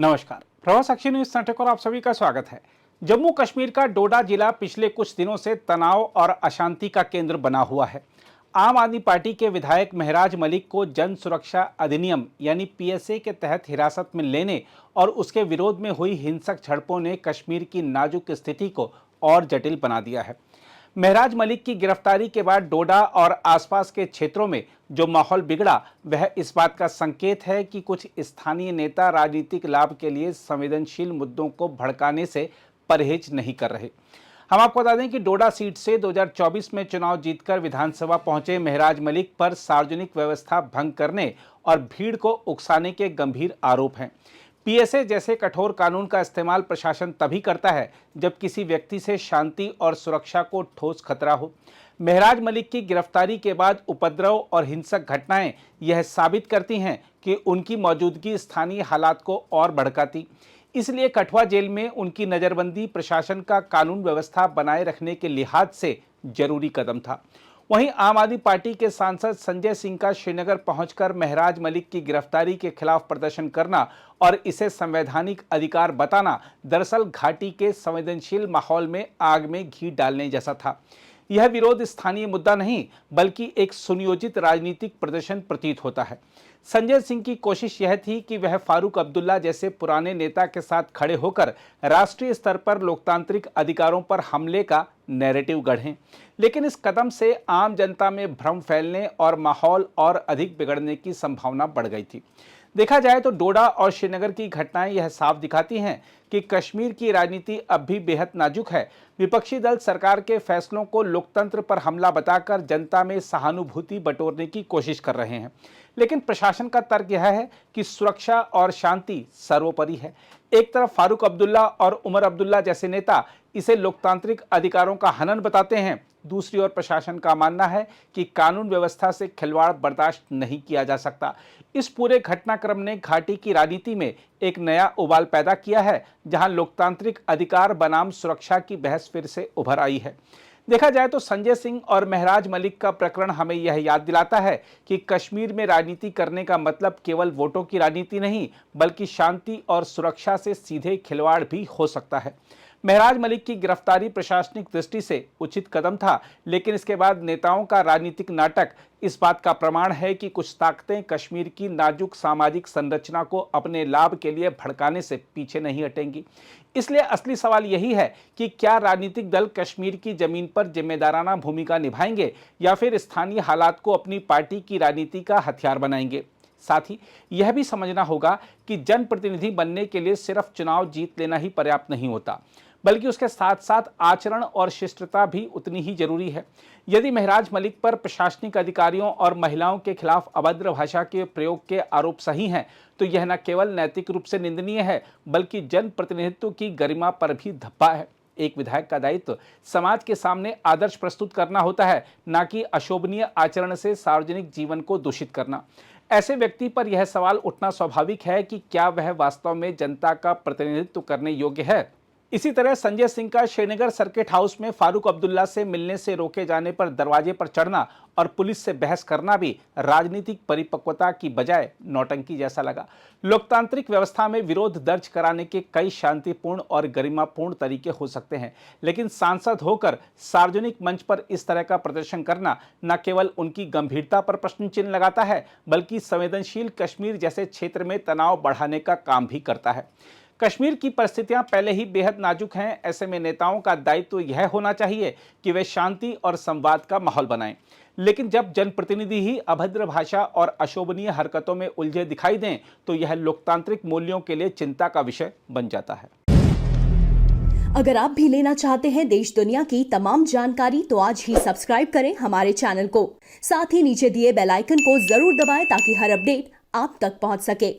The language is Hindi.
नमस्कार, प्रवास साक्षी न्यूज सेंटर पर आप सभी का स्वागत है। जम्मू कश्मीर का डोडा जिला पिछले कुछ दिनों से तनाव और अशांति का केंद्र बना हुआ है। आम आदमी पार्टी के विधायक महराज मलिक को जन सुरक्षा अधिनियम यानी पीएसए के तहत हिरासत में लेने और उसके विरोध में हुई हिंसक झड़पों ने कश्मीर की नाजुक स्थिति को और जटिल बना दिया है। महराज मलिक की गिरफ्तारी के बाद डोडा और आसपास के क्षेत्रों में जो माहौल बिगड़ा वह इस बात का संकेत है कि कुछ स्थानीय नेता राजनीतिक लाभ के लिए संवेदनशील मुद्दों को भड़काने से परहेज नहीं कर रहे। हम आपको बता दें कि डोडा सीट से 2024 में चुनाव जीतकर विधानसभा पहुंचे महराज मलिक पर सार्वजनिक व्यवस्था भंग करने और भीड़ को उकसाने के गंभीर आरोप हैं। पीएसए जैसे कठोर कानून का इस्तेमाल प्रशासन तभी करता है जब किसी व्यक्ति से शांति और सुरक्षा को ठोस खतरा हो। महराज मलिक की गिरफ्तारी के बाद उपद्रव और हिंसक घटनाएं यह साबित करती हैं कि उनकी मौजूदगी स्थानीय हालात को और भड़काती। इसलिए कठुआ जेल में उनकी नज़रबंदी प्रशासन का कानून व्यवस्था बनाए रखने के लिहाज से जरूरी कदम था। वहीं आम आदमी पार्टी के सांसद संजय सिंह का श्रीनगर पहुंचकर महराज मलिक की गिरफ्तारी के खिलाफ प्रदर्शन करना और इसे संवैधानिक अधिकार बताना दरअसल घाटी के संवेदनशील माहौल में आग में घी डालने जैसा था। यह विरोध स्थानीय मुद्दा नहीं बल्कि एक सुनियोजित राजनीतिक प्रदर्शन प्रतीत होता है। संजय सिंह की कोशिश यह थी कि वह फारूक अब्दुल्ला जैसे पुराने नेता के साथ खड़े होकर राष्ट्रीय स्तर पर लोकतांत्रिक अधिकारों पर हमले का नैरेटिव गढ़ें, लेकिन इस कदम से आम जनता में भ्रम फैलने और माहौल और अधिक बिगड़ने की संभावना बढ़ गई थी। देखा जाए तो डोडा और श्रीनगर की घटनाएं यह साफ दिखाती हैं कि कश्मीर की राजनीति अब भी बेहद नाजुक है। विपक्षी दल सरकार के फैसलों को लोकतंत्र पर हमला बताकर जनता में सहानुभूति बटोरने की कोशिश कर रहे हैं, लेकिन प्रशासन का तर्क यह है कि सुरक्षा और शांति सर्वोपरि है। एक तरफ फारूक अब्दुल्ला और उमर अब्दुल्ला जैसे नेता इसे लोकतांत्रिक अधिकारों का हनन बताते हैं, दूसरी ओर प्रशासन का मानना है कि कानून व्यवस्था से खिलवाड़ बर्दाश्त नहीं किया जा सकता। इस पूरे घटनाक्रम ने घाटी की राजनीति में एक नया उबाल पैदा किया है, जहां लोकतांत्रिक अधिकार बनाम सुरक्षा की बहस फिर से उभर आई है। देखा जाए तो संजय सिंह और महराज मलिक का प्रकरण हमें यह याद दिलाता है कि कश्मीर में राजनीति करने का मतलब केवल वोटों की राजनीति नहीं बल्कि शांति और सुरक्षा से सीधे खिलवाड़ भी हो सकता है। महराज मलिक की गिरफ्तारी प्रशासनिक दृष्टि से उचित कदम था, लेकिन इसके बाद नेताओं का राजनीतिक नाटक इस बात का प्रमाण है कि कुछ ताकतें कश्मीर की नाजुक सामाजिक संरचना को अपने लाभ के लिए भड़काने से पीछे नहीं हटेंगी। इसलिए असली सवाल यही है कि क्या राजनीतिक दल कश्मीर की जमीन पर जिम्मेदाराना भूमिका निभाएंगे या फिर स्थानीय हालात को अपनी पार्टी की राजनीति का हथियार बनाएंगे। साथ ही यह भी समझना होगा कि जनप्रतिनिधि बनने के लिए सिर्फ चुनाव जीत लेना ही पर्याप्त नहीं होता, बल्कि उसके साथ साथ आचरण और शिष्टता भी उतनी ही जरूरी है। यदि महराज मलिक पर प्रशासनिक अधिकारियों और महिलाओं के खिलाफ अभद्र भाषा के प्रयोग के आरोप सही हैं, तो यह न केवल नैतिक रूप से निंदनीय है बल्कि जनप्रतिनिधित्व की गरिमा पर भी धब्बा है। एक विधायक का दायित्व समाज के सामने आदर्श प्रस्तुत करना होता है, न कि अशोभनीय आचरण से सार्वजनिक जीवन को दूषित करना। ऐसे व्यक्ति पर यह सवाल उठना स्वाभाविक है कि क्या वह वास्तव में जनता का प्रतिनिधित्व करने योग्य है। इसी तरह संजय सिंह का श्रीनगर सर्किट हाउस में फारूक अब्दुल्ला से मिलने से रोके जाने पर दरवाजे पर चढ़ना और पुलिस से बहस करना भी राजनीतिक परिपक्वता की बजाय नौटंकी जैसा लगा। लोकतांत्रिक व्यवस्था में विरोध दर्ज कराने के कई शांतिपूर्ण और गरिमापूर्ण तरीके हो सकते हैं, लेकिन सांसद होकर सार्वजनिक मंच पर इस तरह का प्रदर्शन करना न केवल उनकी गंभीरता पर प्रश्न चिन्ह लगाता है बल्कि संवेदनशील कश्मीर जैसे क्षेत्र में तनाव बढ़ाने का काम भी करता है। कश्मीर की परिस्थितियां पहले ही बेहद नाजुक हैं। ऐसे में नेताओं का दायित्व यह होना चाहिए कि वे शांति और संवाद का माहौल बनाएं, लेकिन जब जनप्रतिनिधि ही अभद्र भाषा और अशोभनीय हरकतों में उलझे दिखाई दें तो यह लोकतांत्रिक मूल्यों के लिए चिंता का विषय बन जाता है। अगर आप भी लेना चाहते हैं देश दुनिया की तमाम जानकारी तो आज ही सब्सक्राइब करें हमारे चैनल को। साथ ही नीचे दिए बेल आइकन को जरूर दबाएं ताकि हर अपडेट आप तक पहुंच सके।